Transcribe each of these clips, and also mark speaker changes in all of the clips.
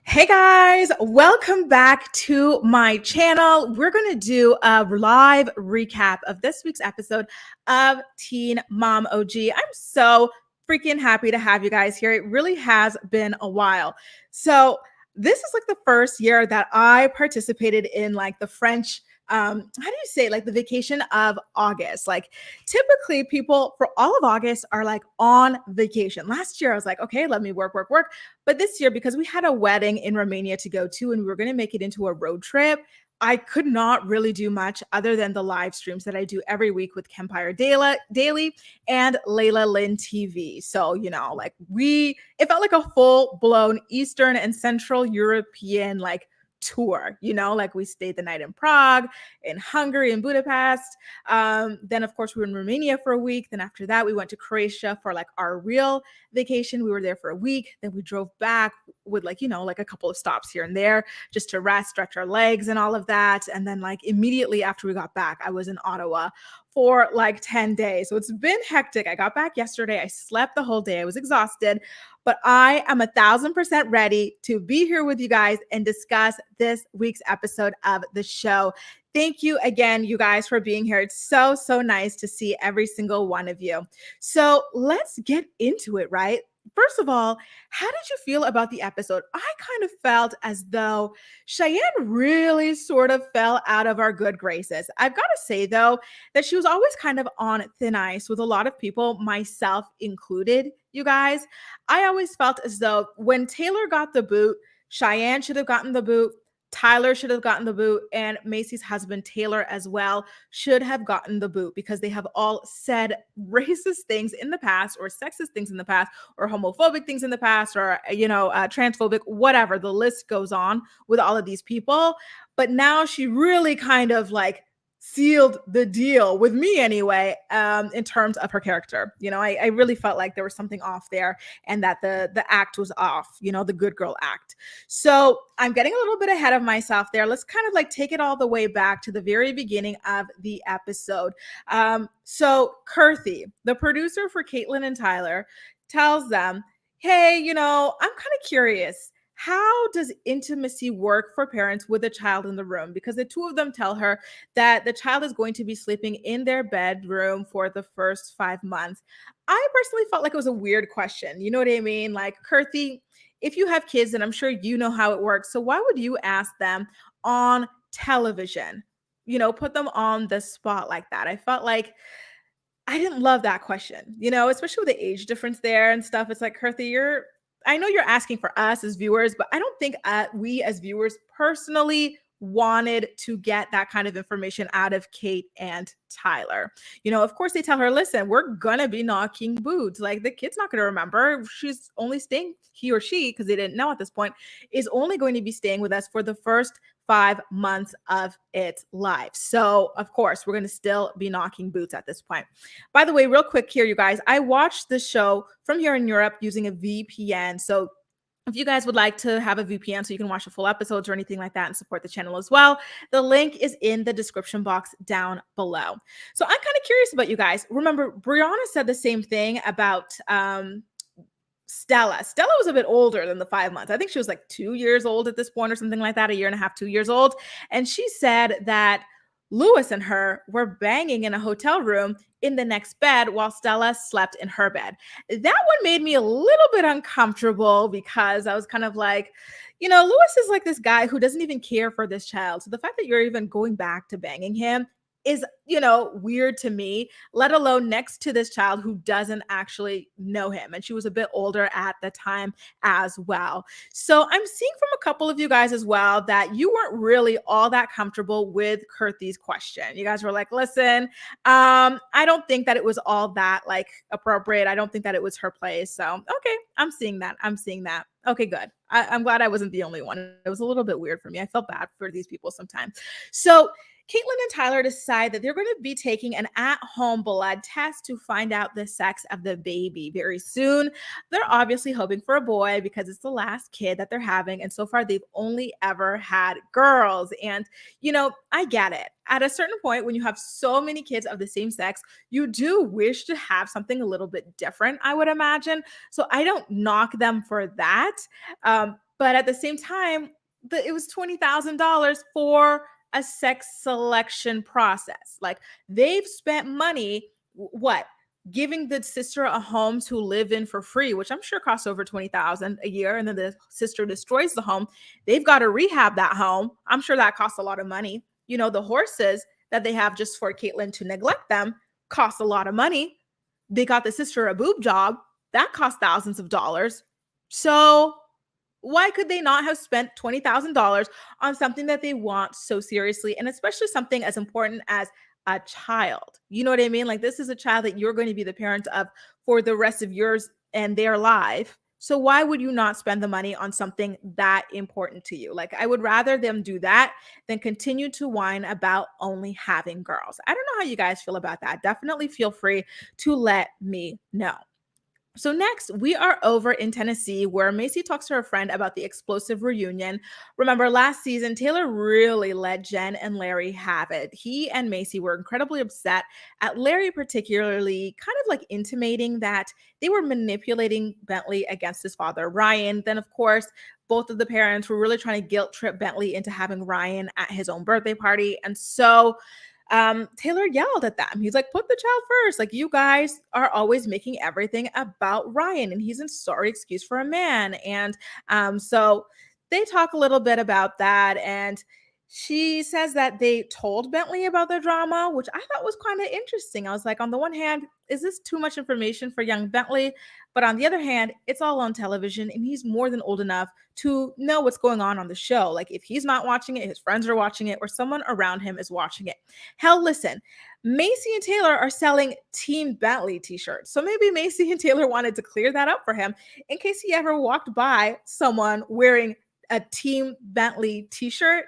Speaker 1: Hey guys, welcome back to my channel. We're going to do a live recap of this week's episode of Teen Mom OG. I'm so freaking happy to have you guys here. It really has been a while. So, this is like the first year that I participated in like the French how do you say it? Like the vacation of August. Like typically people for all of August are like on vacation. Last year I was like, okay, let me work. But this year, because we had a wedding in Romania to go to and we were going to make it into a road trip, I could not really do much other than the live streams that I do every week with Kempire Daily and Layla Lynn TV. So, it felt like a full blown Eastern and Central European, like, tour, like we stayed the night in Prague, in Hungary, in Budapest. Then, of course, we were in Romania for a week. Then after that, we went to Croatia for like our real vacation. We were there for a week. Then we drove back with like a couple of stops here and there just to rest, stretch our legs and all of that. And then like immediately after we got back, I was in Ottawa for like 10 days. So it's been hectic. I got back yesterday. I slept the whole day. I was exhausted, but I am 1,000% ready to be here with you guys and discuss this week's episode of the show. Thank you again, you guys, for being here. It's so nice to see every single one of you. So let's get into it, right? First of all, how did you feel about the episode? I kind of felt as though Cheyenne really sort of fell out of our good graces. I've got to say, though, that she was always kind of on thin ice with a lot of people, myself included, you guys. I always felt as though when Taylor got the boot, Cheyenne should have gotten the boot. Tyler should have gotten the boot, and Macy's husband, Taylor, as well, should have gotten the boot because they have all said racist things in the past, or sexist things in the past, or homophobic things in the past, or, transphobic, whatever. The list goes on with all of these people. But now she really kind of like sealed the deal with me anyway, in terms of her character. I really felt like there was something off there and that the act was off, the good girl act. So I'm getting a little bit ahead of myself there. Let's kind of like take it all the way back to the very beginning of the episode. So Kirthy, the producer for Caitlin and Tyler, tells them, hey, I'm kind of curious. How does intimacy work for parents with a child in the room? Because the two of them tell her that the child is going to be sleeping in their bedroom for the first 5 months. I personally felt like it was a weird question. You know what I mean? Like, Kirthy, if you have kids, and I'm sure you know how it works, so why would you ask them on television? Put them on the spot like that. I felt like I didn't love that question, especially with the age difference there and stuff. It's like, Kirthy, I know you're asking for us as viewers, but I don't think we as viewers personally wanted to get that kind of information out of Kate and Tyler. Of course, they tell her, listen, we're going to be knocking boots. Like, the kid's not going to remember. She's only staying, he or she, because they didn't know at this point, is only going to be staying with us for the first 5 months of its life. So, of course, we're going to still be knocking boots at this point. By the way, real quick here, you guys, I watched the show from here in Europe using a VPN. So if you guys would like to have a VPN so you can watch the full episodes or anything like that and support the channel as well, the link is in the description box down below. So I'm kind of curious about you guys. Remember, Brianna said the same thing about Stella. Stella was a bit older than the 5 months. I think she was like 2 years old at this point or something like that, 1.5 years, 2 years old. And she said that Lewis and her were banging in a hotel room in the next bed while Stella slept in her bed. That one made me a little bit uncomfortable because I was kind of like, Lewis is like this guy who doesn't even care for this child. So the fact that you're even going back to banging him is, weird to me, let alone next to this child who doesn't actually know him. And she was a bit older at the time as well. So I'm seeing from a couple of you guys as well that you weren't really all that comfortable with Kirthy's question. You guys were like, listen, I don't think that it was all that like appropriate. I don't think that it was her place. So, okay, I'm seeing that. Okay, good. I'm glad I wasn't the only one. It was a little bit weird for me. I felt bad for these people sometimes. So Caitlin and Tyler decide that they're going to be taking an at-home blood test to find out the sex of the baby very soon. They're obviously hoping for a boy because it's the last kid that they're having. And so far, they've only ever had girls. And, I get it. At a certain point, when you have so many kids of the same sex, you do wish to have something a little bit different, I would imagine. So I don't knock them for that. But at the same time, it was $20,000 for a sex selection process. Like, they've spent money, what? Giving the sister a home to live in for free, which I'm sure costs over 20,000 a year, and then the sister destroys the home. They've got to rehab that home. I'm sure that costs a lot of money. The horses that they have just for Caitlyn to neglect them cost a lot of money. They got the sister a boob job. That cost thousands of dollars. So why could they not have spent $20,000 on something that they want so seriously, and especially something as important as a child? You know what I mean? Like, this is a child that you're going to be the parent of for the rest of yours and their life. So why would you not spend the money on something that important to you? Like, I would rather them do that than continue to whine about only having girls. I don't know how you guys feel about that. Definitely feel free to let me know. So next, we are over in Tennessee, where Macy talks to her friend about the explosive reunion. Remember, last season, Taylor really let Jen and Larry have it. He and Macy were incredibly upset at Larry, particularly kind of like intimating that they were manipulating Bentley against his father, Ryan. Then, of course, both of the parents were really trying to guilt trip Bentley into having Ryan at his own birthday party. And so Taylor yelled at them. He's like, put the child first. Like, you guys are always making everything about Ryan, and he's a sorry excuse for a man. And so they talk a little bit about that. And she says that they told Bentley about the drama, which I thought was kind of interesting. I was like, on the one hand, is this too much information for young Bentley? But on the other hand, it's all on television, and he's more than old enough to know what's going on the show. Like, if he's not watching it, his friends are watching it, or someone around him is watching it. Hell, listen, Macy and Taylor are selling Team Bentley t-shirts. So maybe Macy and Taylor wanted to clear that up for him in case he ever walked by someone wearing a Team Bentley t-shirt.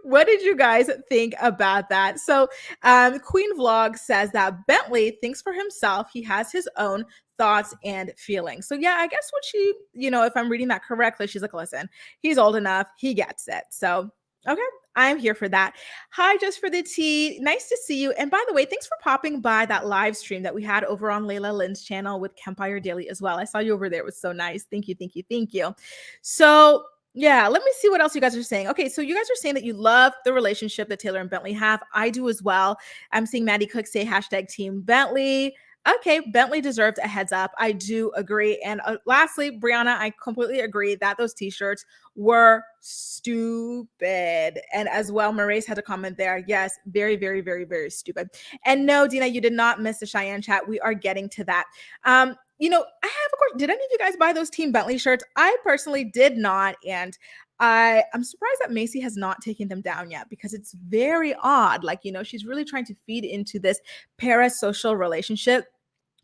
Speaker 1: What did you guys think about that? So Queen Vlog says that Bentley thinks for himself. He has his own thoughts and feelings. So yeah, I guess what she, if I'm reading that correctly, she's like, listen, he's old enough, he gets it. So okay, I'm here for that. Hi, just for the tea. Nice to see you. And by the way, thanks for popping by that live stream that we had over on Layla Lynn's channel with Campfire Daily as well. I saw you over there. It was so nice. Thank you, thank you, thank you. So yeah, let me see what else you guys are saying. Okay, so you guys are saying that you love the relationship that Taylor and Bentley have. I do as well. I'm seeing Maddie Cook say hashtag Team Bentley. Okay, Bentley deserved a heads up. I do agree. And lastly, Brianna, I completely agree that those t-shirts were stupid. And as well, Maurice had a comment there. Yes, very, very, very, very stupid. And no, Dina, you did not miss the Cheyenne chat. We are getting to that. I have, of course, did any of you guys buy those Team Bentley shirts? I personally did not. And I'm surprised that Macy has not taken them down yet, because it's very odd. Like, she's really trying to feed into this parasocial relationship.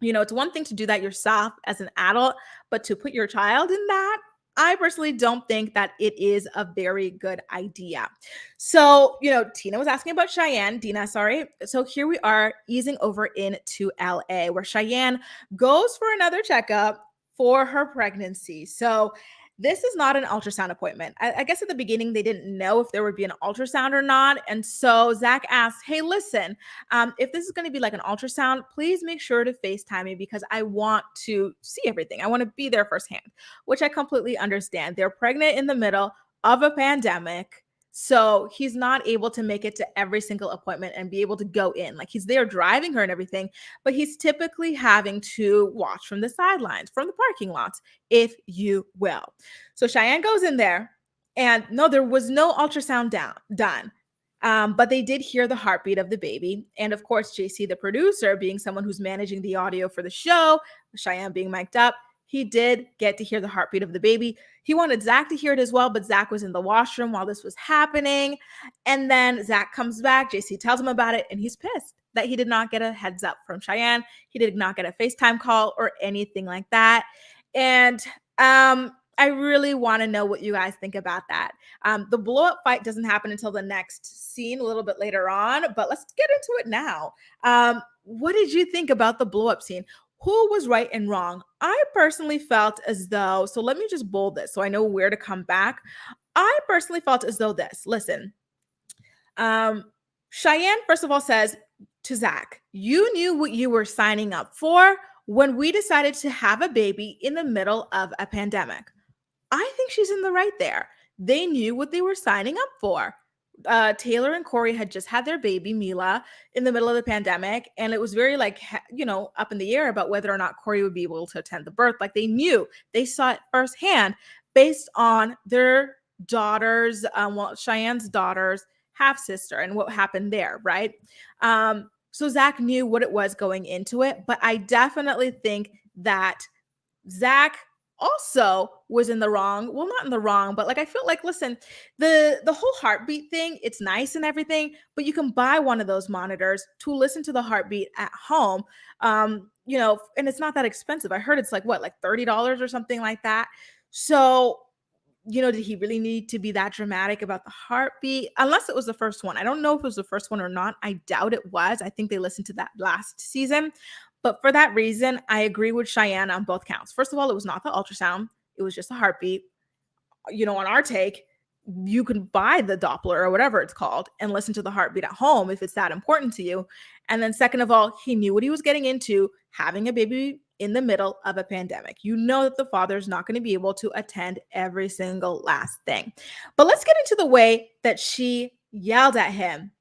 Speaker 1: It's one thing to do that yourself as an adult, but to put your child in that, I personally don't think that it is a very good idea. So, Tina was asking about Cheyenne, Dina, sorry. So here we are easing over into LA, where Cheyenne goes for another checkup for her pregnancy. So this is not an ultrasound appointment. I guess at the beginning, they didn't know if there would be an ultrasound or not. And so Zach asked, hey, listen, if this is going to be like an ultrasound, please make sure to FaceTime me, because I want to see everything. I want to be there firsthand, which I completely understand. They're pregnant in the middle of a pandemic. So he's not able to make it to every single appointment and be able to go in. Like, he's there driving her and everything, but he's typically having to watch from the sidelines, from the parking lots, if you will. So Cheyenne goes in there, and no, there was no ultrasound done. But they did hear the heartbeat of the baby. And of course, JC, the producer, being someone who's managing the audio for the show, Cheyenne being mic'd up, he did get to hear the heartbeat of the baby. He wanted Zach to hear it as well, but Zach was in the washroom while this was happening. And then Zach comes back, JC tells him about it, and he's pissed that he did not get a heads up from Cheyenne. He did not get a FaceTime call or anything like that. And I really want to know what you guys think about that. The blow-up fight doesn't happen until the next scene a little bit later on, but let's get into it now. What did you think about the blow-up scene? Who was right and wrong? I personally felt as though, so let me just bold this so I know where to come back. I personally felt as though this, listen, Cheyenne, first of all, says to Zach, you knew what you were signing up for when we decided to have a baby in the middle of a pandemic. I think she's in the right there. They knew what they were signing up for. Taylor and Corey had just had their baby Mila in the middle of the pandemic, and it was very like up in the air about whether or not Corey would be able to attend the birth. Like they knew, they saw it firsthand based on their daughter's, Cheyenne's daughter's half sister and what happened there, right? So Zach knew what it was going into it, but I definitely think that Zach also was in the wrong. Well, not in the wrong, but like I feel like, listen, the whole heartbeat thing, it's nice and everything, but you can buy one of those monitors to listen to the heartbeat at home. And it's not that expensive. I heard it's like what, like $30 or something like that. So did he really need to be that dramatic about the heartbeat? Unless it was the first one. I don't know if it was the first one or not. I doubt it was. I think they listened to that last season. But for that reason, I agree with Cheyenne on both counts. First of all, it was not the ultrasound. It was just a heartbeat. On our take, you can buy the Doppler or whatever it's called and listen to the heartbeat at home if it's that important to you. And then second of all, he knew what he was getting into, having a baby in the middle of a pandemic. You know that the father's not going to be able to attend every single last thing. But let's get into the way that she yelled at him.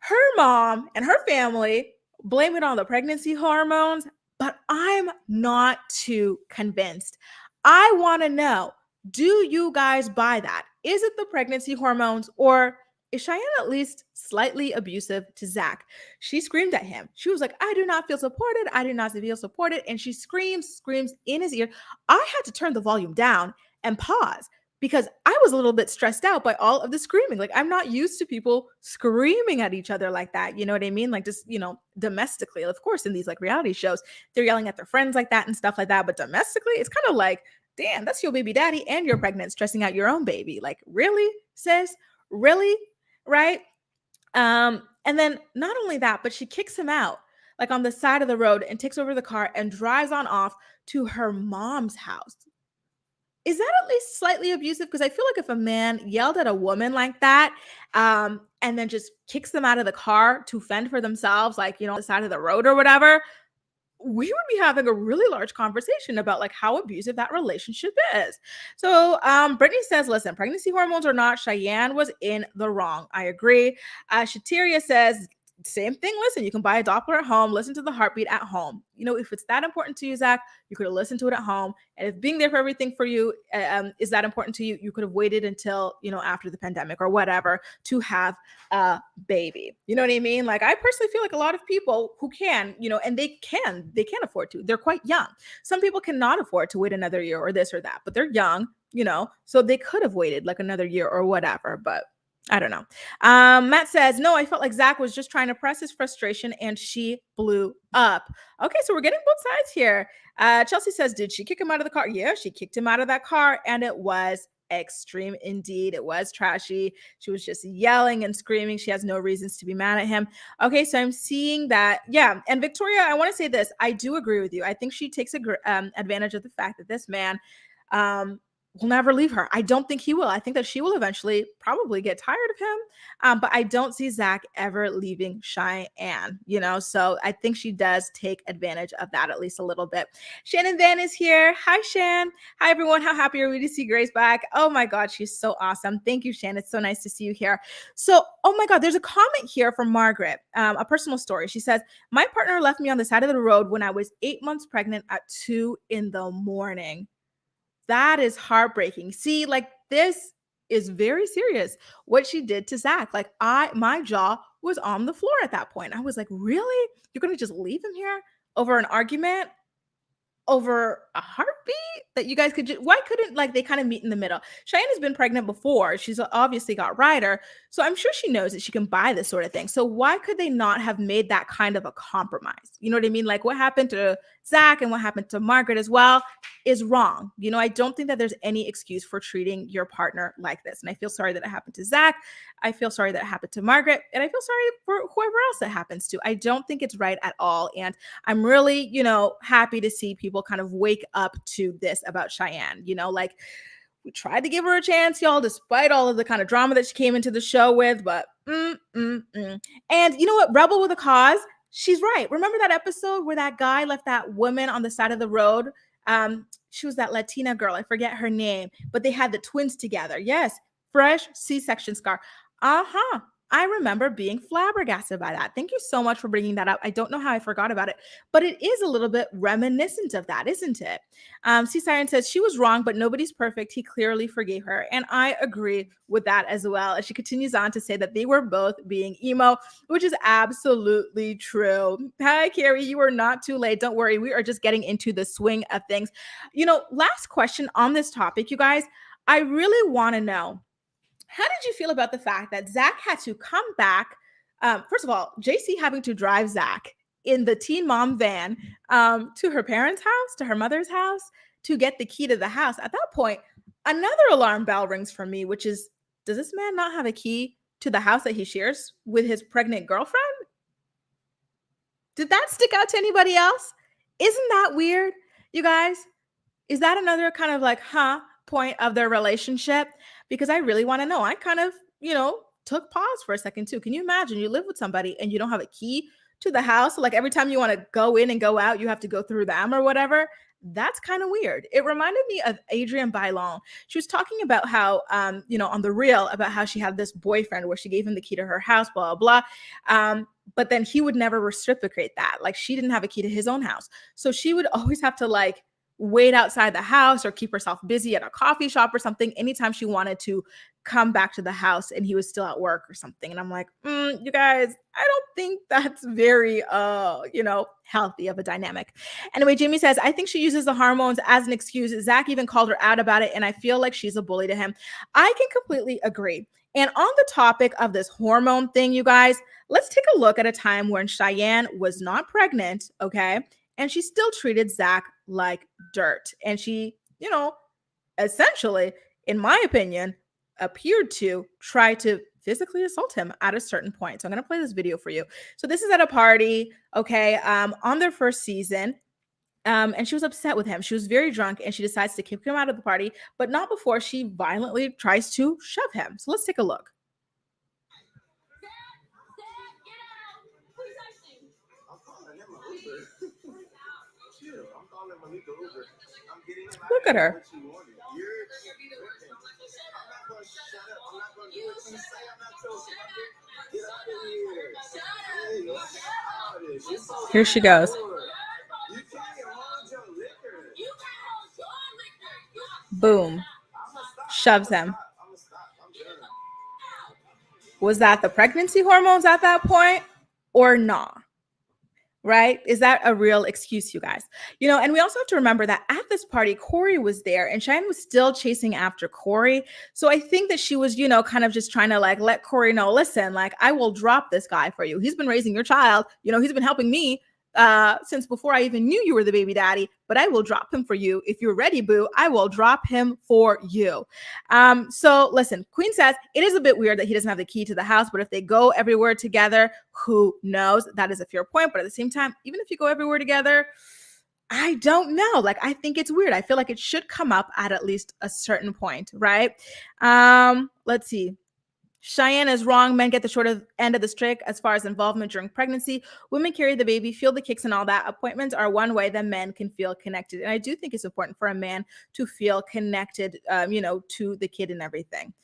Speaker 1: Her mom and her family blame it on the pregnancy hormones, but I'm not too convinced. I want to know, do you guys buy that? Is it the pregnancy hormones, or is Cheyenne at least slightly abusive to Zach? She screamed at him. She was like, I do not feel supported. I do not feel supported. And she screams in his ear. I had to turn the volume down and pause because I was a little bit stressed out by all of the screaming. Like, I'm not used to people screaming at each other like that. You know what I mean? Like, just, domestically. Of course, in these like reality shows, they're yelling at their friends like that and stuff like that. But domestically, it's kind of like, damn, that's your baby daddy and you're pregnant, stressing out your own baby. Like, really, sis? Really? Right? And then not only that, but she kicks him out like on the side of the road and takes over the car and drives on off to her mom's house. Is that at least slightly abusive? Because I feel like if a man yelled at a woman like that, and then just kicks them out of the car to fend for themselves, like, the side of the road or whatever, we would be having a really large conversation about like how abusive that relationship is. So Brittany says, listen, pregnancy hormones or not, Cheyenne was in the wrong. I agree. Shateria says, same thing. Listen, you can buy a Doppler at home, listen to the heartbeat at home. If it's that important to you, Zach, you could have listened to it at home. And if being there for everything for you is that important to you, you could have waited until, after the pandemic or whatever to have a baby. You know what I mean? Like, I personally feel like a lot of people who can, and they can afford to, they're quite young. Some people cannot afford to wait another year or this or that, but they're young, so they could have waited like another year or whatever, but I don't know. Matt says, no, I felt like Zach was just trying to press his frustration and she blew up. Okay, so we're getting both sides here. Chelsea says, did she kick him out of the car? Yeah, she kicked him out of that car and it was extreme indeed. It was trashy. She was just yelling and screaming. She has no reasons to be mad at him. Okay, so I'm seeing that. Yeah, and Victoria, I want to say this. I do agree with you. I think she takes advantage of the fact that this man will never leave her. I don't think he will. I think that she will eventually probably get tired of him. But I don't see Zach ever leaving Cheyenne, so I think she does take advantage of that at least a little bit. Shannon Van is here. Hi, Shan. Hi, everyone. How happy are we to see Grace back? Oh my God, she's so awesome. Thank you, Shan. It's so nice to see you here. So, oh my God, there's a comment here from Margaret, a personal story. She says, my partner left me on the side of the road when I was 8 months pregnant at 2 a.m. That is heartbreaking. See, like, this is very serious. What she did to Zach, like, my jaw was on the floor at that point. I was like, really? You're going to just leave him here over an argument? Over a heartbeat that you guys could why couldn't like they kind of meet in the middle? Cheyenne has been pregnant before. She's obviously got Ryder. So I'm sure she knows that she can buy this sort of thing. So why could they not have made that kind of a compromise? You know what I mean? Like what happened to Zach and what happened to Margaret as well is wrong. I don't think that there's any excuse for treating your partner like this. And I feel sorry that it happened to Zach. I feel sorry that it happened to Margaret. And I feel sorry for whoever else it happens to. I don't think it's right at all. And I'm really, happy to see people kind of wake up to this about Cheyenne. Like we tried to give her a chance, y'all, despite all of the kind of drama that she came into the show with. But And you know what? Rebel with a cause. She's right. Remember that episode where that guy left that woman on the side of the road She was that Latina girl. I forget her name, but they had the twins together. Yes, fresh C-section scar. Uh-huh. I remember being flabbergasted by that. Thank you so much for bringing that up. I don't know how I forgot about it, but it is a little bit reminiscent of that, isn't it? C. Siren says she was wrong, but nobody's perfect. He clearly forgave her. And I agree with that as well. And she continues on to say that they were both being emo, which is absolutely true. Hi, Carrie. You are not too late. Don't worry. We are just getting into the swing of things. Last question on this topic, you guys. I really want to know, how did you feel about the fact that Zach had to come back? First of all, JC having to drive Zach in the teen mom van to her parents' house, to her mother's house, to get the key to the house. At that point, another alarm bell rings for me, which is, does this man not have a key to the house that he shares with his pregnant girlfriend? Did that stick out to anybody else? Isn't that weird, you guys? Is that another kind of like, point of their relationship? Because I really want to know. I kind of, took pause for a second too. Can you imagine you live with somebody and you don't have a key to the house? So like every time you want to go in and go out, you have to go through them or whatever. That's kind of weird. It reminded me of Adrienne Bailon. She was talking about how, on the reel, about how she had this boyfriend where she gave him the key to her house, blah, blah, blah. But then he would never reciprocate that. Like she didn't have a key to his own house. So she would always have to like wait outside the house or keep herself busy at a coffee shop or something anytime she wanted to come back to the house and he was still at work or something. And I'm like, you guys, I don't think that's very, healthy of a dynamic. Anyway, Jamie says, I think she uses the hormones as an excuse. Zach even called her out about it. And I feel like she's a bully to him. I can completely agree. And on the topic of this hormone thing, you guys, let's take a look at a time when Cheyenne was not pregnant, okay? And she still treated Zach like dirt. And she, essentially, in my opinion, appeared to try to physically assault him at a certain point. So I'm going to play this video for you. So this is at a party, okay, on their first season. And she was upset with him. She was very drunk and she decides to kick him out of the party, but not before she violently tries to shove him. So let's take a look. Look at her. Here she goes. Boom. Shoves him. Was that the pregnancy hormones at that point or not? Right? Is that a real excuse, you guys? And we also have to remember that at this party, Corey was there and Cheyenne was still chasing after Corey. So I think that she was, kind of just trying to like let Corey know, listen, like I will drop this guy for you. He's been raising your child. He's been helping me since before I even knew you were the baby daddy, but I will drop him for you. If you're ready, boo, I will drop him for you. So listen, Queen says it is a bit weird that he doesn't have the key to the house, but if they go everywhere together, who knows? That is a fair point. But at the same time, even if you go everywhere together, I don't know. Like, I think it's weird. I feel like it should come up at least a certain point, right? Let's see. Cheyenne is wrong. Men get the short end of the stick as far as involvement during pregnancy. Women carry the baby, feel the kicks and all that. Appointments are one way that men can feel connected. And I do think it's important for a man to feel connected, to the kid and everything.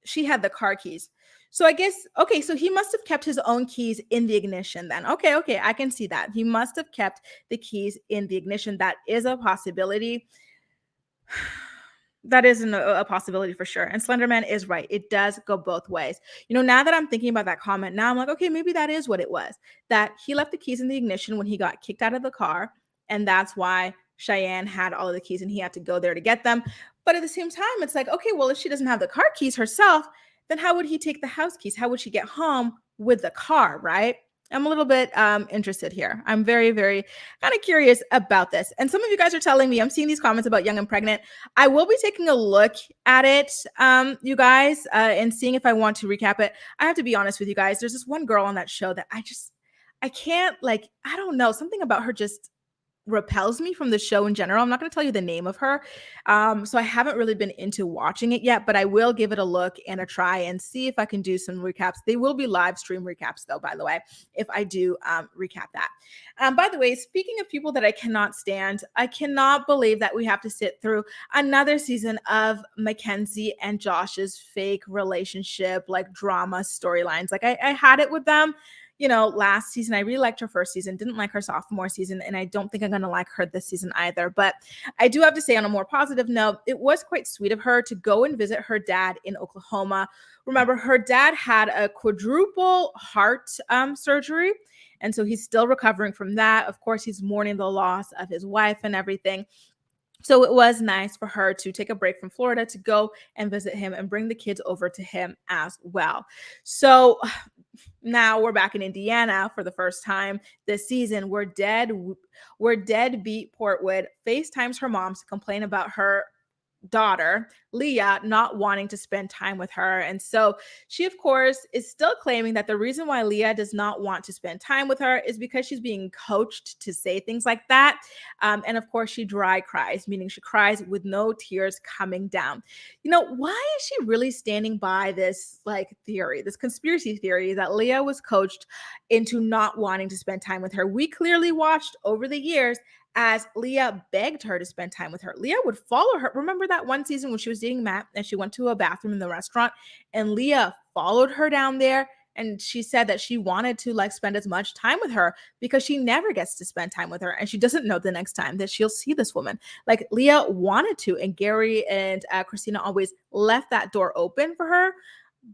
Speaker 1: She had the car keys. So I guess, okay, so he must have kept his own keys in the ignition then. Okay, I can see that. He must have kept the keys in the ignition. That is a possibility. That isn't a possibility for sure. And Slenderman is right. It does go both ways. Now that I'm thinking about that comment, now I'm like, okay, maybe that is what it was. That he left the keys in the ignition when he got kicked out of the car. And that's why Cheyenne had all of the keys and he had to go there to get them. But at the same time, it's like, okay, well, if she doesn't have the car keys herself, then how would he take the house keys? How would she get home with the car, right? I'm a little bit interested here. I'm very, very kind of curious about this. And some of you guys are telling me, I'm seeing these comments about young and pregnant. I will be taking a look at it, you guys, and seeing if I want to recap it. I have to be honest with you guys. There's this one girl on that show that I can't, like, I don't know, something about her just repels me from the show in general. I'm not going to tell you the name of her. So I haven't really been into watching it yet, but I will give it a look and a try and see if I can do some recaps. They will be live stream recaps though, by the way, if I do recap that. By the way, speaking of people that I cannot stand, I cannot believe that we have to sit through another season of Mackenzie and Josh's fake relationship, like drama storylines. Like I had it with them, last season. I really liked her first season, didn't like her sophomore season, and I don't think I'm going to like her this season either. But I do have to say, on a more positive note, it was quite sweet of her to go and visit her dad in Oklahoma. Remember, her dad had a quadruple heart surgery, and so he's still recovering from that. Of course, he's mourning the loss of his wife and everything. So it was nice for her to take a break from Florida to go and visit him and bring the kids over to him as well. So now we're back in Indiana for the first time this season. We're deadbeat Portwood FaceTimes her mom to complain about her daughter, Leah, not wanting to spend time with her. And so she, of course, is still claiming that the reason why Leah does not want to spend time with her is because she's being coached to say things like that. And of course, she dry cries, meaning she cries with no tears coming down. Why is she really standing by this theory, this conspiracy theory that Leah was coached into not wanting to spend time with her? We clearly watched over the years as Leah begged her to spend time with her. Leah would follow her. Remember that one season when she was dating Matt and she went to a bathroom in the restaurant and Leah followed her down there, and she said that she wanted to spend as much time with her because she never gets to spend time with her and she doesn't know the next time that she'll see this woman. Leah wanted to, and Gary and Christina always left that door open for her.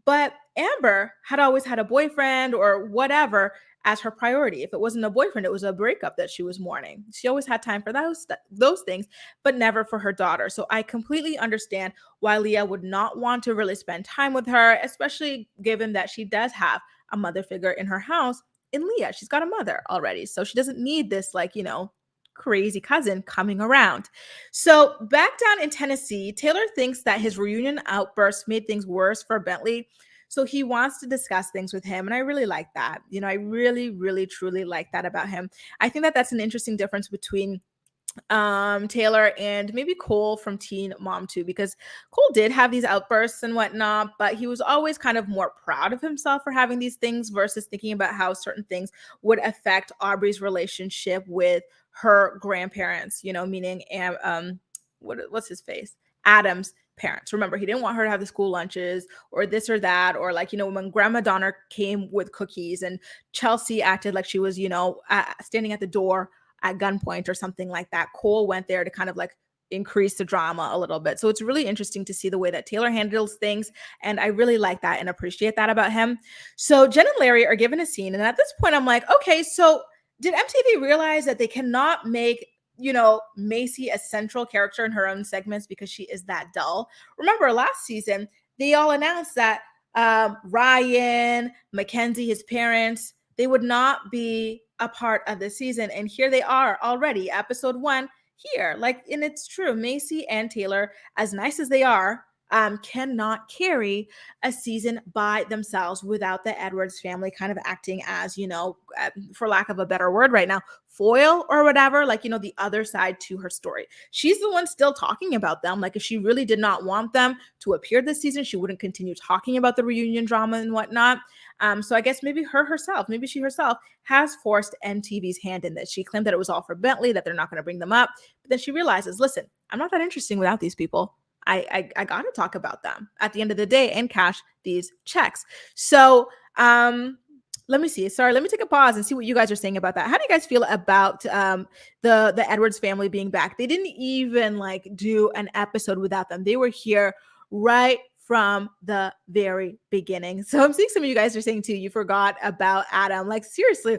Speaker 1: But Amber had always had a boyfriend or whatever as her priority. If it wasn't a boyfriend, it was a breakup that she was mourning. She always had time for those things, but never for her daughter. So I completely understand why Leah would not want to really spend time with her, especially given that she does have a mother figure in her house in Leah. She's got a mother already. So she doesn't need this, crazy cousin coming around. So back down in Tennessee, Taylor thinks that his reunion outburst made things worse for Bentley. So he wants to discuss things with him. And I really like that. I really, really, truly like that about him. I think that that's an interesting difference between Taylor and maybe Cole from Teen Mom 2, because Cole did have these outbursts and whatnot, but he was always kind of more proud of himself for having these things versus thinking about how certain things would affect Aubrey's relationship with her grandparents, meaning what's his face? Adam's parents. Remember, he didn't want her to have the school lunches or this or that, or when Grandma Donner came with cookies and Chelsea acted like she was, standing at the door at gunpoint or something like that. Cole went there to kind of increase the drama a little bit. So it's really interesting to see the way that Taylor handles things. And I really like that and appreciate that about him. So Jen and Larry are given a scene. And at this point, I'm like, okay, so did MTV realize that they cannot make Macy a central character in her own segments because she is that dull? Remember last season, they all announced that Ryan, Mackenzie, his parents, they would not be a part of the season. And here they are already, episode 1 here. And it's true. Macy and Taylor, as nice as they are, cannot carry a season by themselves without the Edwards family kind of acting as, for lack of a better word right now, foil or whatever, the other side to her story. She's the one still talking about them. If she really did not want them to appear this season, she wouldn't continue talking about the reunion drama and whatnot. So I guess maybe she herself has forced MTV's hand in this. She claimed that it was all for Bentley, that they're not going to bring them up. But then she realizes, listen, I'm not that interesting without these people. I got to talk about them at the end of the day and cash these checks. So let me see. Sorry, let me take a pause and see what you guys are saying about that. How do you guys feel about the Edwards family being back? They didn't even do an episode without them. They were here right from the very beginning. So I'm seeing some of you guys are saying too, you forgot about Adam. Seriously.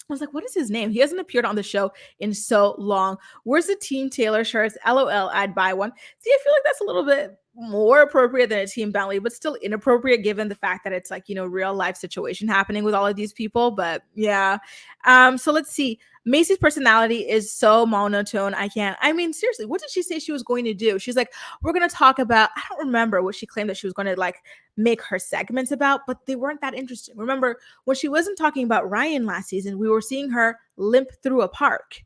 Speaker 1: I was like, what is his name? He hasn't appeared on the show in so long. Where's the Team Taylor shirts? LOL, I'd buy one. See, I feel like that's a little bit more appropriate than a Team Bentley, but still inappropriate given the fact that it's real life situation happening with all of these people. But yeah. So let's see. Macy's personality is so monotone. Seriously, what did she say she was going to do? She's like, we're going to talk about, I don't remember what she claimed that she was going to make her segments about, but they weren't that interesting. Remember when she wasn't talking about Ryan last season, we were seeing her limp through a park.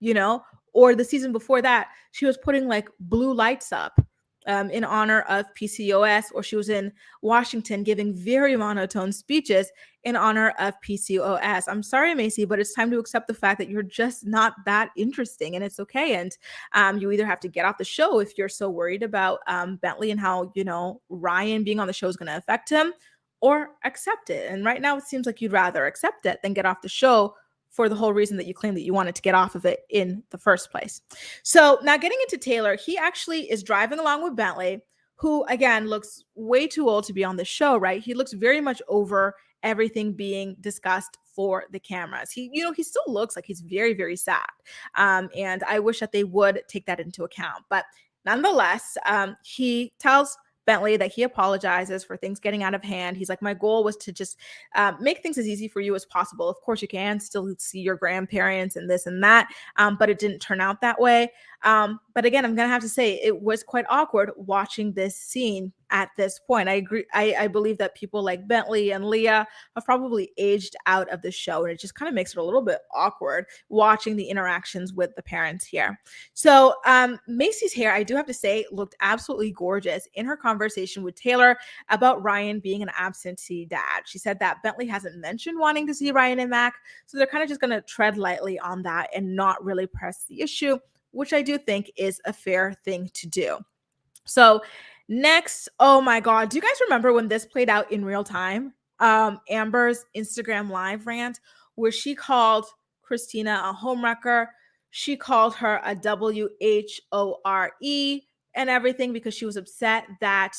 Speaker 1: you know? Or the season before that, she was putting like blue lights up in honor of PCOS, or she was in Washington giving very monotone speeches in honor of PCOS. I'm sorry, Macy, but it's time to accept the fact that you're just not that interesting, and it's okay. And you either have to get off the show if you're so worried about Bentley and how, you know, Ryan being on the show is going to affect him, or accept it. And right now it seems like you'd rather accept it than get off the show for the whole reason that you claim that you wanted to get off of it in the first place. So now getting into Taylor, he actually is driving along with Bentley, who again looks way too old to be on the show, right? He looks very much over everything being discussed for the cameras. He, you know, he still looks like he's very, very sad. And I wish that they would take that into account. But nonetheless, he tells Bentley that he apologizes for things getting out of hand. He's like, my goal was to just make things as easy for you as possible. Of course, you can still see your grandparents and this and that, but it didn't turn out that way. But again, I'm going to have to say it was quite awkward watching this scene at this point. I agree. I believe that people like Bentley and Leah have probably aged out of the show, and it just kind of makes it a little bit awkward watching the interactions with the parents here. So Macy's hair, I do have to say, looked absolutely gorgeous in her conversation with Taylor about Ryan being an absentee dad. She said that Bentley hasn't mentioned wanting to see Ryan and Mac, so they're kind of just going to tread lightly on that and not really press the issue, which I do think is a fair thing to do. So next, oh my God, do you guys remember when this played out in real time? Amber's Instagram live rant where she called Christina a homewrecker. She called her a WHORE and everything because she was upset that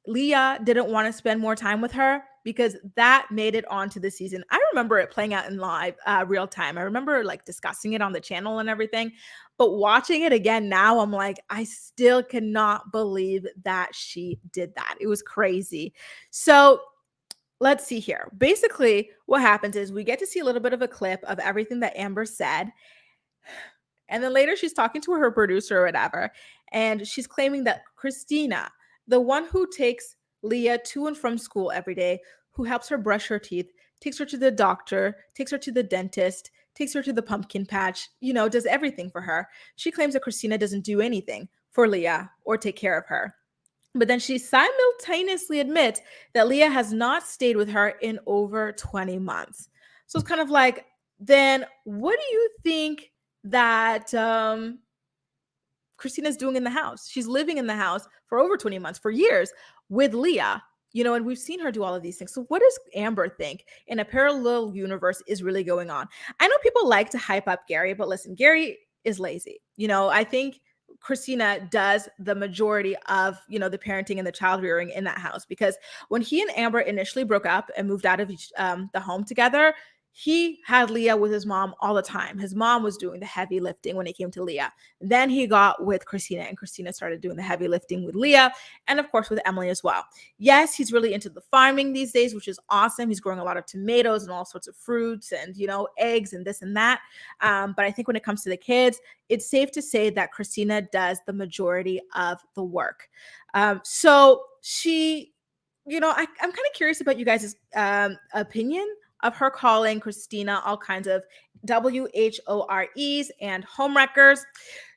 Speaker 1: Leah didn't want to spend more time with her, because that made it onto the season. I remember it playing out in live real time. I remember like discussing it on the channel and everything, but watching it again now, I'm like, I still cannot believe that she did that. It was crazy. So let's see here. Basically, what happens is we get to see a little bit of a clip of everything that Amber said. And then later she's talking to her producer or whatever, and she's claiming that Christina, the one who takes Leah to and from school every day, who helps her brush her teeth, takes her to the doctor, takes her to the dentist, takes her to the pumpkin patch, you know, does everything for her. She claims that Christina doesn't do anything for Leah or take care of her. But then she simultaneously admits that Leah has not stayed with her in over 20 months. So it's kind of like, then what do you think that Christina's doing in the house? She's living in the house for over 20 months, for years, with Leah, you know, and we've seen her do all of these things. So what does Amber think in a parallel universe is really going on? I know people like to hype up Gary, but listen, Gary is lazy. You know, I think Christina does the majority of, you know, the parenting and the child rearing in that house, because when he and Amber initially broke up and moved out of the home together, he had Leah with his mom all the time. His mom was doing the heavy lifting when it came to Leah. Then he got with Christina, and Christina started doing the heavy lifting with Leah, and of course with Emily as well. Yes, he's really into the farming these days, which is awesome. He's growing a lot of tomatoes and all sorts of fruits and, you know, eggs and this and that. But I think when it comes to the kids, it's safe to say that Christina does the majority of the work. So she, you know, I'm kind of curious about you guys' opinion of her calling Christina all kinds of WHOREs and homewreckers.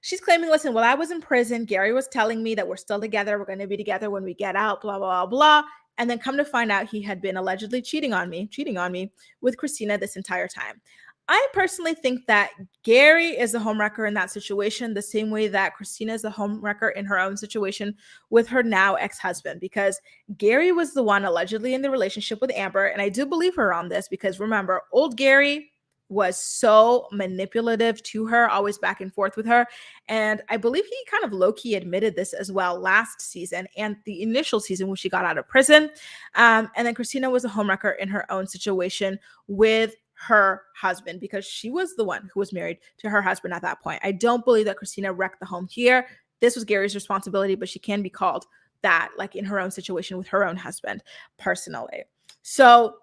Speaker 1: She's claiming, listen, while I was in prison, Gary was telling me that we're still together. We're going to be together when we get out, blah, blah, blah, blah. And then come to find out he had been allegedly cheating on me with Christina this entire time. I personally think that Gary is a homewrecker in that situation, the same way that Christina is a homewrecker in her own situation with her now ex-husband, because Gary was the one allegedly in the relationship with Amber. And I do believe her on this, because remember, old Gary was so manipulative to her, always back and forth with her. And I believe he kind of low-key admitted this as well last season and the initial season when she got out of prison. And then Christina was a homewrecker in her own situation with her husband, because she was the one who was married to her husband at that point. I don't believe that Christina wrecked the home here. This was Gary's responsibility, but she can be called that, like in her own situation with her own husband personally. So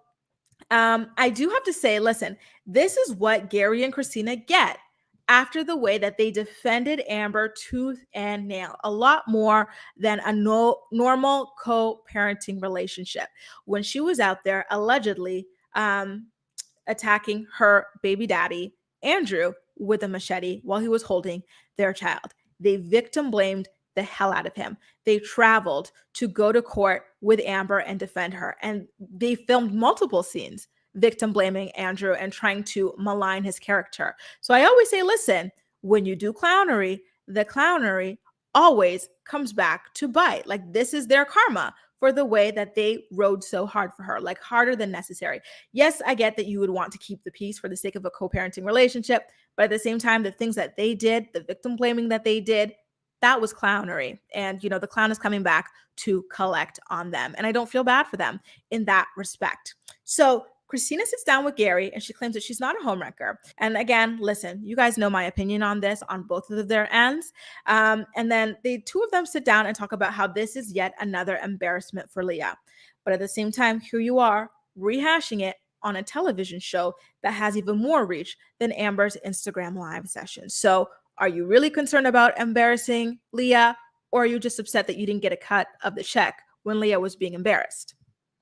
Speaker 1: I do have to say, listen, this is what Gary and Christina get after the way that they defended Amber tooth and nail, a lot more than a normal co-parenting relationship. When she was out there allegedly attacking her baby daddy Andrew with a machete while he was holding their child. They victim blamed the hell out of him. They traveled to go to court with Amber and defend her. And they filmed multiple scenes victim blaming Andrew and trying to malign his character. So I always say, listen, when you do clownery, the clownery always comes back to bite. Like, this is their karma for the way that they rode so hard for her, like harder than necessary. Yes, I get that you would want to keep the peace for the sake of a co-parenting relationship, but at the same time, the things that they did, the victim blaming that they did, that was clownery. And, the clown is coming back to collect on them. And I don't feel bad for them in that respect. So Christina sits down with Gary and she claims that she's not a homewrecker. And again, listen, you guys know my opinion on this on both of their ends. And then the two of them sit down and talk about how this is yet another embarrassment for Leah. But at the same time, here you are rehashing it on a television show that has even more reach than Amber's Instagram live session. So are you really concerned about embarrassing Leah, or are you just upset that you didn't get a cut of the check when Leah was being embarrassed?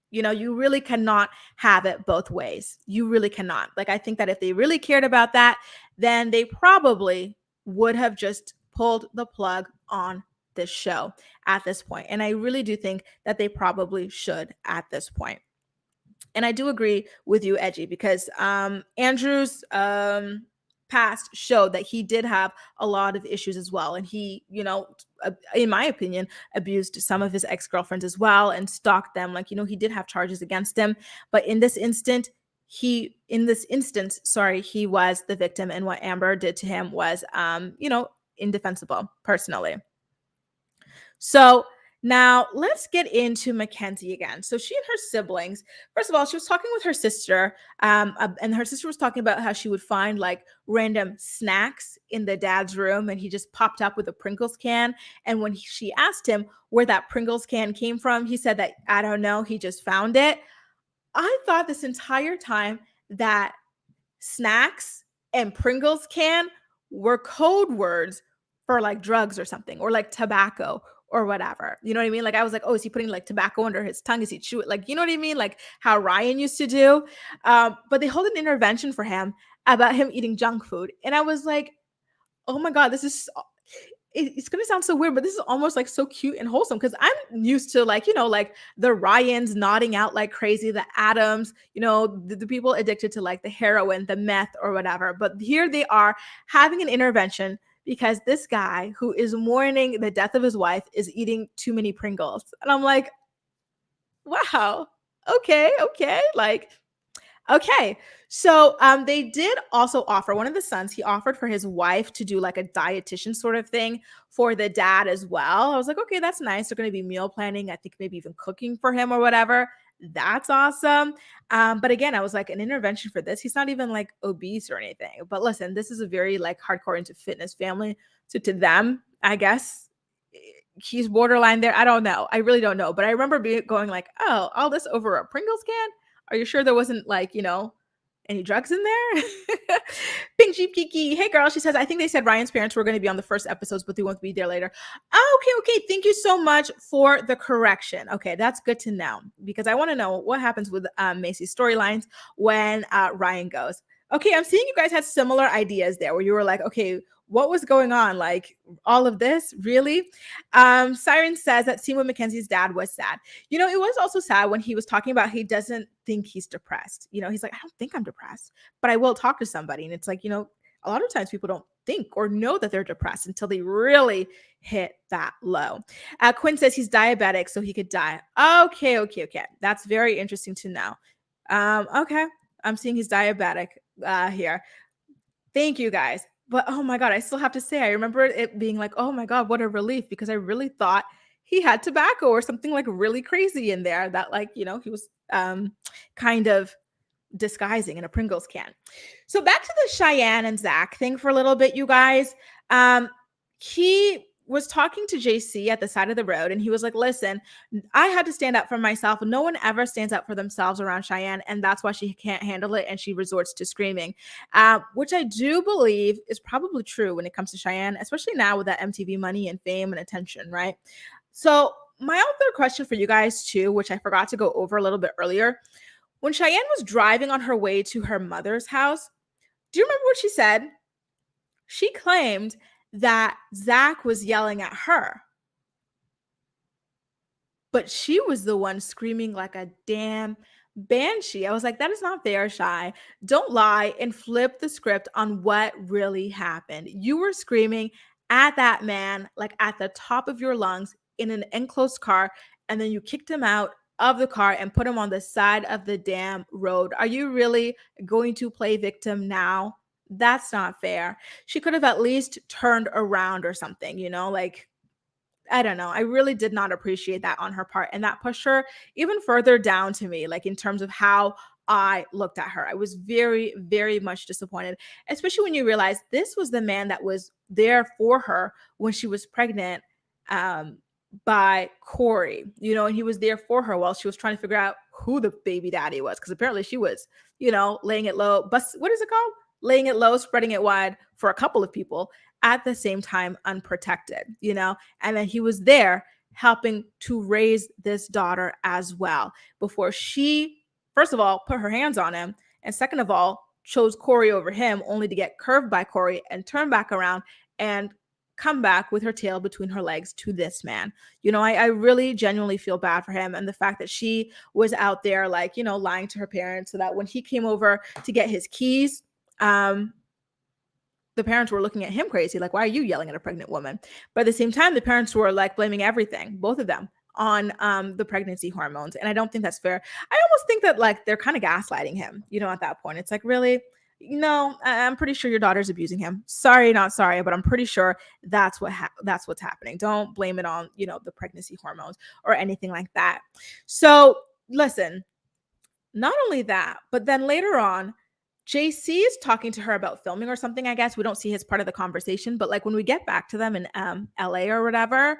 Speaker 1: You really cannot have it both ways. You really cannot. Like, I think that if they really cared about that, then they probably would have just pulled the plug on this show at this point. And I really do think that they probably should at this point. And I do agree with you, Edgy, because Andrew's past showed that he did have a lot of issues as well. And he, in my opinion, abused some of his ex-girlfriends as well and stalked them. Like, he did have charges against him. But in this instance, he was the victim. And what Amber did to him was, indefensible, personally. So now let's get into Mackenzie again. So she and her siblings, first of all, she was talking with her sister, and her sister was talking about how she would find like random snacks in the dad's room, and he just popped up with a Pringles can. And when she asked him where that Pringles can came from, he said that, I don't know, he just found it. I thought this entire time that snacks and Pringles can were code words for like drugs or something, or like tobacco or whatever. You know what I mean? Like, I was like, oh, is he putting like tobacco under his tongue? Is he chewing? Like, you know what I mean? Like how Ryan used to do. But they hold an intervention for him about him eating junk food. And I was like, oh my God, it's going to sound so weird, but this is almost like so cute and wholesome, because I'm used to like, like the Ryans nodding out like crazy, the Adams, the people addicted to like the heroin, the meth or whatever. But here they are having an intervention because this guy who is mourning the death of his wife is eating too many Pringles. And I'm like, wow, okay. Like, okay. So they did also offer, one of the sons, he offered for his wife to do like a dietitian sort of thing for the dad as well. I was like, okay, that's nice. They're going to be meal planning. I think maybe even cooking for him or whatever. That's awesome. But again, I was like, an intervention for this. He's not even like obese or anything. But listen, this is a very like hardcore into fitness family. So to them, I guess he's borderline there. I don't know. I really don't know. But I remember going like, oh, all this over a Pringles can? Are you sure there wasn't like, any drugs in there? Pink Jeep Kiki. Hey girl, she says, I think they said Ryan's parents were going to be on the first episodes, but they won't be there later. Oh, okay. Thank you so much for the correction. Okay, that's good to know, because I want to know what happens with Macy's storylines when Ryan goes. Okay, I'm seeing you guys had similar ideas there where you were like, okay, what was going on? Like all of this, really? Siren says that scene with Mackenzie's dad was sad. It was also sad when he was talking about he doesn't think he's depressed. He's like, I don't think I'm depressed, but I will talk to somebody. And it's like, a lot of times people don't think or know that they're depressed until they really hit that low. Quinn says he's diabetic, so he could die. Okay. That's very interesting to know. Okay. I'm seeing he's diabetic here. Thank you guys. But oh my God, I still have to say, I remember it being like, oh my God, what a relief, because I really thought he had tobacco or something like really crazy in there that like, he was kind of disguising in a Pringles can. So back to the Cheyenne and Zach thing for a little bit, you guys. He was talking to JC at the side of the road, and he was like, listen, I had to stand up for myself. No one ever stands up for themselves around Cheyenne, and that's why she can't handle it, and she resorts to screaming, which I do believe is probably true when it comes to Cheyenne, especially now with that MTV money and fame and attention, right? So my other question for you guys too, which I forgot to go over a little bit earlier, when Cheyenne was driving on her way to her mother's house, Do you remember what she said? She claimed that Zach was yelling at her, but she was the one screaming like a damn banshee. I was like, that is not fair, Shy. Don't lie and flip the script on what really happened. You were screaming at that man, like at the top of your lungs in an enclosed car, and then you kicked him out of the car and put him on the side of the damn road. Are you really going to play victim now? That's not fair. She could have at least turned around or something, like I don't know. I really did not appreciate that on her part. And that pushed her even further down to me, like in terms of how I looked at her. I was very, very much disappointed, especially when you realize this was the man that was there for her when she was pregnant um, by Corey, and he was there for her while she was trying to figure out who the baby daddy was. Because apparently she was, laying it low. But what is it called? Laying it low, spreading it wide for a couple of people at the same time, unprotected, and then he was there helping to raise this daughter as well before she, first of all, put her hands on him. And second of all, chose Corey over him only to get curved by Corey and turn back around and come back with her tail between her legs to this man. I really genuinely feel bad for him. And the fact that she was out there, like, lying to her parents so that when he came over to get his keys, the parents were looking at him crazy, like, why are you yelling at a pregnant woman? But at the same time, the parents were like blaming everything, both of them, on the pregnancy hormones. And I don't think that's fair. I almost think that like they're kind of gaslighting him, at that point. It's like, really? I'm pretty sure your daughter's abusing him. Sorry, not sorry, but I'm pretty sure that's what's happening. Don't blame it on, the pregnancy hormones or anything like that. So listen, not only that, but then later on, JC is talking to her about filming or something, I guess. We don't see his part of the conversation, but like when we get back to them in LA or whatever,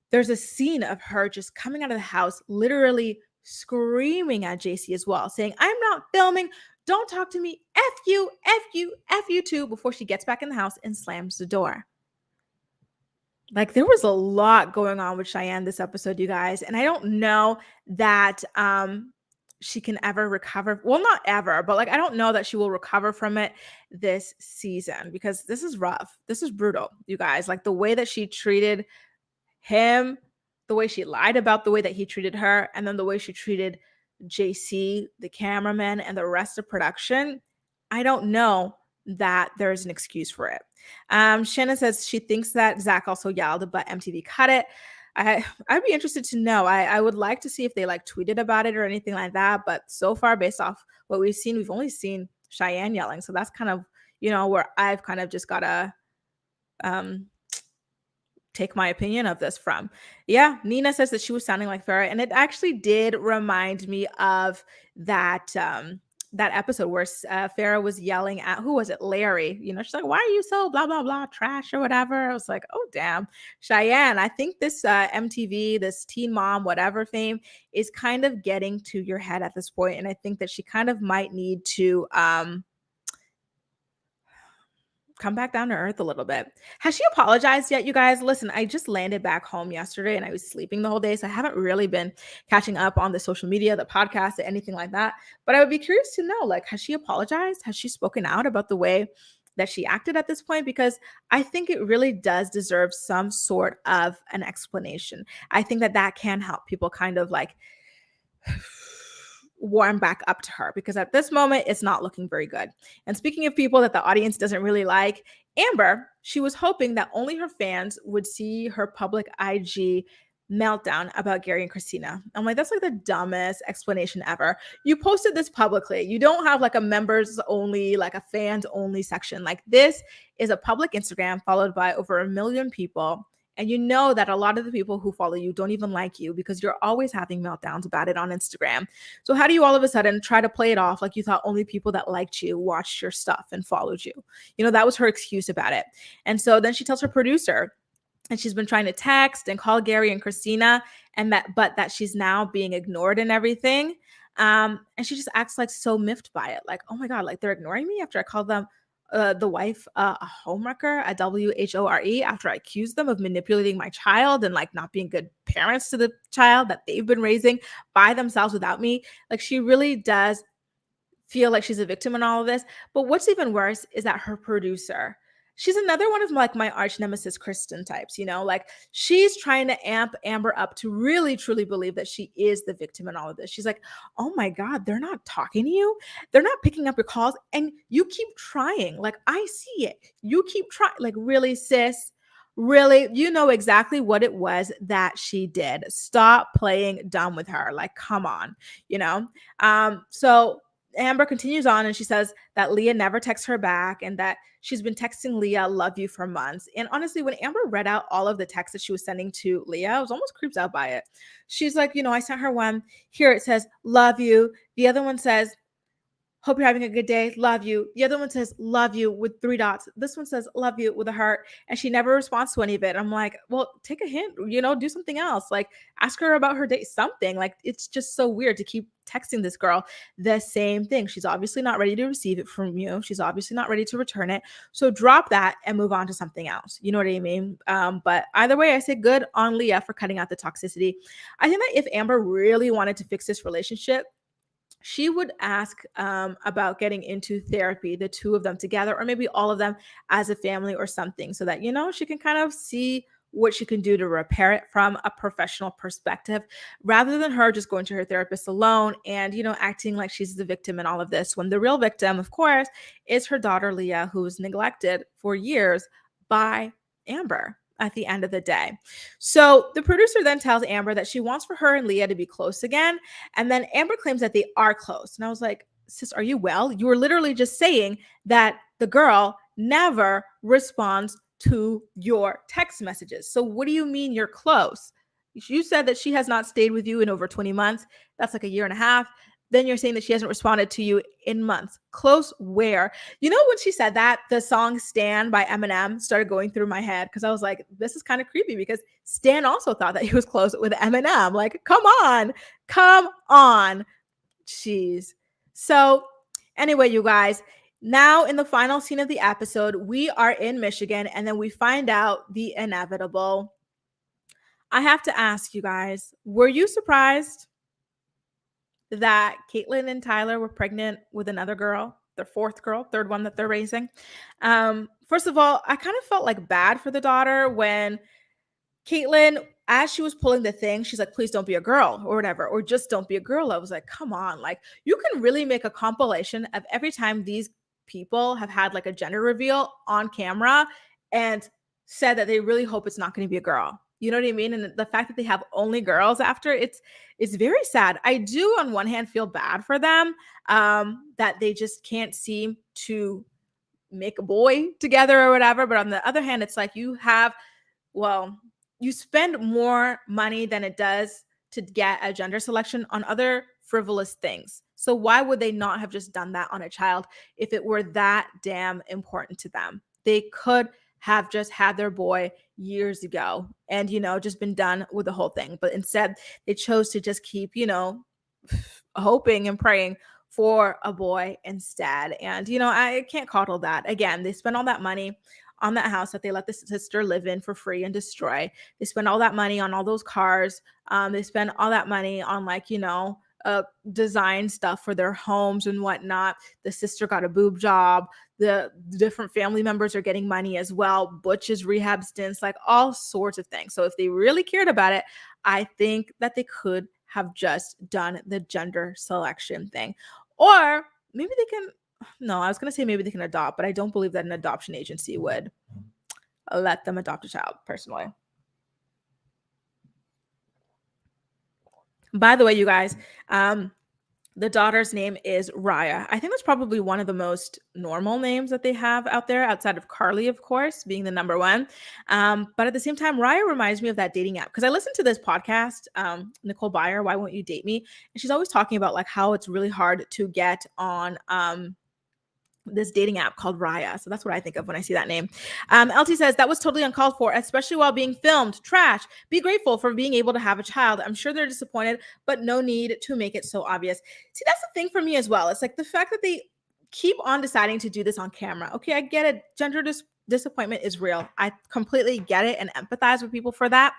Speaker 1: there's a scene of her just coming out of the house, literally screaming at JC as well, saying, I'm not filming. Don't talk to me. F you, F you, F you too, before she gets back in the house and slams the door. Like there was a lot going on with Cheyenne this episode, you guys. And I don't know that she can ever recover. Well, not ever, but like I don't know that she will recover from it this season because this is rough. This is brutal, you guys. Like the way that she treated him, the way she lied about the way that he treated her, and then the way she treated JC, the cameraman, and the rest of production. I don't know that there's an excuse for it. Shannon says she thinks that Zach also yelled, but MTV cut it. I'd be interested to know. I would like to see if they like tweeted about it or anything like that. But so far, based off what we've seen, we've only seen Cheyenne yelling. So that's kind of, where I've kind of just got to take my opinion of this from. Yeah, Nina says that she was sounding like Farrah. And it actually did remind me of that that episode where Farrah was yelling at, who was it? Larry. She's like, why are you so blah, blah, blah, trash or whatever? I was like, oh, damn. Cheyenne, I think this MTV, this Teen Mom, whatever fame is kind of getting to your head at this point. And I think that she kind of might need to come back down to earth a little bit. Has she apologized yet, you guys? Listen, I just landed back home yesterday and I was sleeping the whole day. So I haven't really been catching up on the social media, the podcast, anything like that. But I would be curious to know, like, has she apologized? Has she spoken out about the way that she acted at this point? Because I think it really does deserve some sort of an explanation. I think that can help people kind of like warm back up to her because at this moment it's not looking very good. And speaking of people that the audience doesn't really like, Amber, she was hoping that only her fans would see her public IG meltdown about Gary and Christina. I'm like, that's like the dumbest explanation ever. You posted this publicly. You don't have like a members only, like a fans only section. Like this is a public Instagram followed by over 1 million people. And you know that a lot of the people who follow you don't even like you because you're always having meltdowns about it on Instagram. So how do you all of a sudden try to play it off like you thought only people that liked you watched your stuff and followed you? That was her excuse about it. And so then she tells her producer, and she's been trying to text and call Gary and Christina, but that she's now being ignored and everything. And she just acts like so miffed by it. Like, oh my God, like they're ignoring me after I called them the wife a homewrecker, a WHORE, after I accused them of manipulating my child and like not being good parents to the child that they've been raising by themselves without me. Like she really does feel like she's a victim in all of this. But what's even worse is that her producer, she's another one of like my arch nemesis Kristen types, like she's trying to amp Amber up to really truly believe that she is the victim in all of this. She's like, oh my God, they're not talking to you. They're not picking up your calls and you keep trying. Like, I see it. You keep trying. Like, really, sis? Really, you know exactly what it was that she did. Stop playing dumb with her. Like, come on, you know? So Amber continues on and she says that Leah never texts her back and that she's been texting Leah, love you for months. And honestly, when Amber read out all of the texts that she was sending to Leah, I was almost creeped out by it. She's like, I sent her one. Here it says, love you. The other one says, hope you're having a good day. Love you. The other one says, love you with 3 dots. This one says, love you with a heart. And she never responds to any of it. I'm like, well, take a hint, do something else. Like, ask her about her date, something. Like, it's just so weird to keep texting this girl the same thing. She's obviously not ready to receive it from you. She's obviously not ready to return it. So drop that and move on to something else. You know what I mean? But either way, I say good on Leah for cutting out the toxicity. I think that if Amber really wanted to fix this relationship, she would ask about getting into therapy, the two of them together, or maybe all of them as a family or something, so that, she can kind of see what she can do to repair it from a professional perspective, rather than her just going to her therapist alone and, acting like she's the victim in all of this, when the real victim, of course, is her daughter, Leah, who was neglected for years by Amber at the end of the day. So the producer then tells Amber that she wants for her and Leah to be close again. And then Amber claims that they are close. And I was like, sis, are you well? You were literally just saying that the girl never responds to your text messages. So what do you mean you're close? You said that she has not stayed with you in over 20 months. That's like a year and a half. Then you're saying that she hasn't responded to you in months. Close where? When she said that, the song Stan by Eminem started going through my head because I was like, this is kind of creepy because Stan also thought that he was close with Eminem. Like, come on. Jeez. So anyway, you guys, now in the final scene of the episode, we are in Michigan and then we find out the inevitable. I have to ask you guys, were you surprised that Caitlin and Tyler were pregnant with another girl, their third one that they're raising? First of all, I kind of felt like bad for the daughter when Caitlin, as she was pulling the thing, she's like, please don't be a girl or whatever, or just don't be a girl. I was like, come on, like you can really make a compilation of every time these people have had like a gender reveal on camera and said that they really hope it's not going to be a girl. You know what I mean? And the fact that they have only girls after, it's very sad. I do on one hand feel bad for them, that they just can't seem to make a boy together or whatever. But on the other hand, it's like you spend more money than it does to get a gender selection on other frivolous things. So why would they not have just done that on a child if it were that damn important to them? They could have just had their boy years ago and, just been done with the whole thing. But instead, they chose to just keep, hoping and praying for a boy instead. And, I can't coddle that. Again, they spent all that money on that house that they let the sister live in for free and destroy. They spend all that money on all those cars. They spend all that money on design stuff for their homes and whatnot. The sister got a boob job. The different family members are getting money as well. Butch's rehab stints, like all sorts of things. So if they really cared about it, I think that they could have just done the gender selection thing. Or maybe they can, no, I was going to say maybe they can adopt, but I don't believe that an adoption agency would let them adopt a child, personally. By the way, you guys, the daughter's name is Raya. I think that's probably one of the most normal names that they have out there, outside of Carly, of course, being the number one. But at the same time, Raya reminds me of that dating app because I listened to this podcast, Nicole Byer, Why Won't You Date Me? And she's always talking about like how it's really hard to get on this dating app called Raya. So that's what I think of when I see that name. LT says, that was totally uncalled for, especially while being filmed. Trash. Be grateful for being able to have a child. I'm sure they're disappointed, but no need to make it so obvious. See, that's the thing for me as well. It's like the fact that they keep on deciding to do this on camera. Okay, I get it. Gender disappointment is real. I completely get it and empathize with people for that.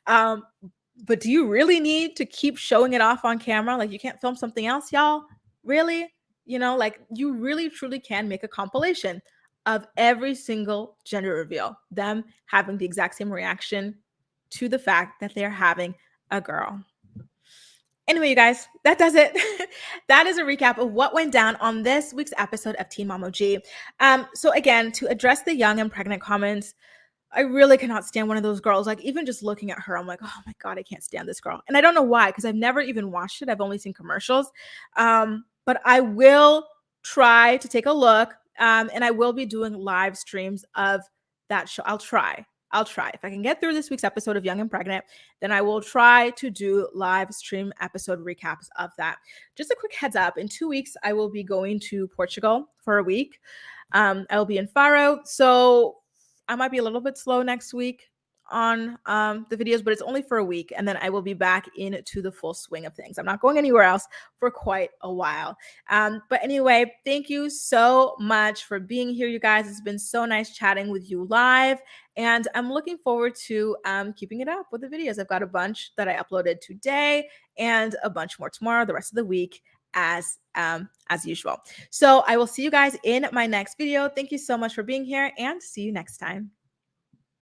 Speaker 1: But do you really need to keep showing it off on camera? Like, you can't film something else, y'all? Really? You know, like you really truly can make a compilation of every single gender reveal, them having the exact same reaction to the fact that they're having a girl. Anyway, you guys, that does it. That is a recap of what went down on this week's episode of Teen Mom OG. So again, to address the young and pregnant comments, I really cannot stand one of those girls. Like, even just looking at her, I'm like, oh my God, I can't stand this girl. And I don't know why, because I've never even watched it. I've only seen commercials. But I will try to take a look. And I will be doing live streams of that show. I'll try. If I can get through this week's episode of Young and Pregnant, then I will try to do live stream episode recaps of that. Just a quick heads up, in 2 weeks, I will be going to Portugal for a week. I will be in Faro. So I might be a little bit slow next week on the videos, but it's only for a week. And then I will be back into the full swing of things. I'm not going anywhere else for quite a while. But anyway, thank you so much for being here, you guys. It's been so nice chatting with you live. And I'm looking forward to keeping it up with the videos. I've got a bunch that I uploaded today and a bunch more tomorrow, the rest of the week, as usual. So I will see you guys in my next video. Thank you so much for being here, and see you next time.